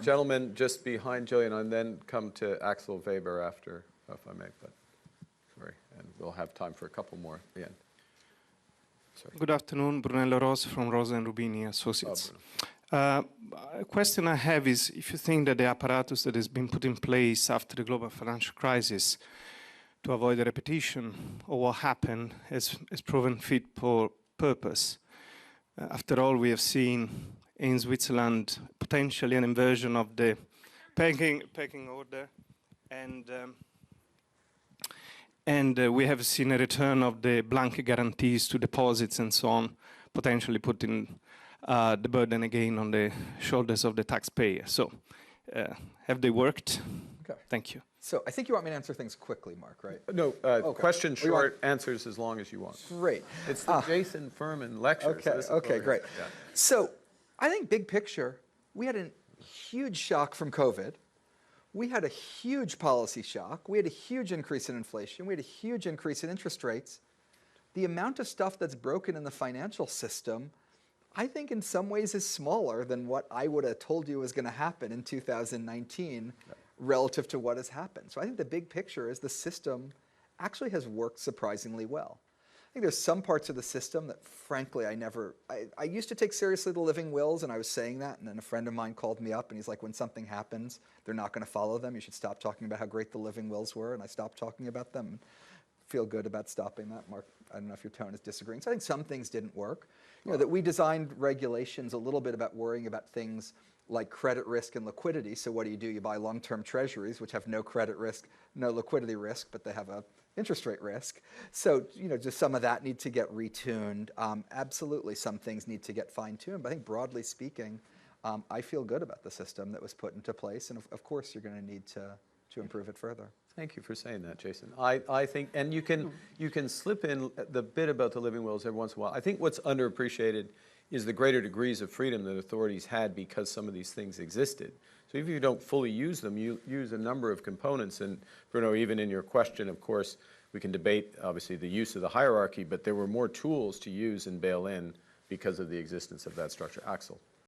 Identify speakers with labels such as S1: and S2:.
S1: Gentleman just behind Jillian, and then come to Axel Weber after, if I may, but sorry, and we'll have time for a couple more at the end. Sorry.
S2: Good afternoon, Brunello Rosa from Rosa and Rubini Associates. A question I have is, if you think that the apparatus that has been put in place after the global financial crisis to avoid a repetition of what happened has proven fit for purpose. After all, we have seen in Switzerland potentially an inversion of the pecking order, and we have seen a return of the blanket guarantees to deposits and so on, potentially putting the burden again on the shoulders of the taxpayer. So, have they worked?
S3: Okay.
S2: Thank you.
S3: So I think you want me to answer things quickly, Mark, right?
S1: No,
S3: Okay.
S1: question short, answers as long as you want.
S3: Great.
S1: It's the Jason Furman lecture.
S3: Okay,
S1: so
S3: okay, great.
S1: Yeah.
S3: So I think big picture, we had a huge shock from COVID. We had a huge policy shock. We had a huge increase in inflation. We had a huge increase in interest rates. The amount of stuff that's broken in the financial system, I think in some ways is smaller than what I would have told you was going to happen in 2019 relative to what has happened. So I think the big picture is the system actually has worked surprisingly well. I think there's some parts of the system that frankly I used to take seriously the living wills, and I was saying that, and then a friend of mine called me up and he's like, when something happens, they're not going to follow them. You should stop talking about how great the living wills were, and I stopped talking about them. Feel good about stopping that. Mark, I don't know if your tone is disagreeing. So I think some things didn't work. You know, that we designed regulations a little bit about worrying about things like credit risk and liquidity. So what do? You buy long-term treasuries, which have no credit risk, no liquidity risk, but they have a interest rate risk. So, you know, just some of that need to get retuned. Absolutely, some things need to get fine-tuned. But I think broadly speaking, I feel good about the system that was put into place. And of course, you're going to need to improve it further.
S1: Thank you for saying that, Jason. I think, and you can slip in the bit about the living wills every once in a while. I think what's underappreciated is the greater degrees of freedom that authorities had because some of these things existed. So if you don't fully use them, you use a number of components. And Bruno, even in your question, of course, we can debate, obviously, the use of the hierarchy, but there were more tools to use in bail-in because of the existence of that structure. Axel.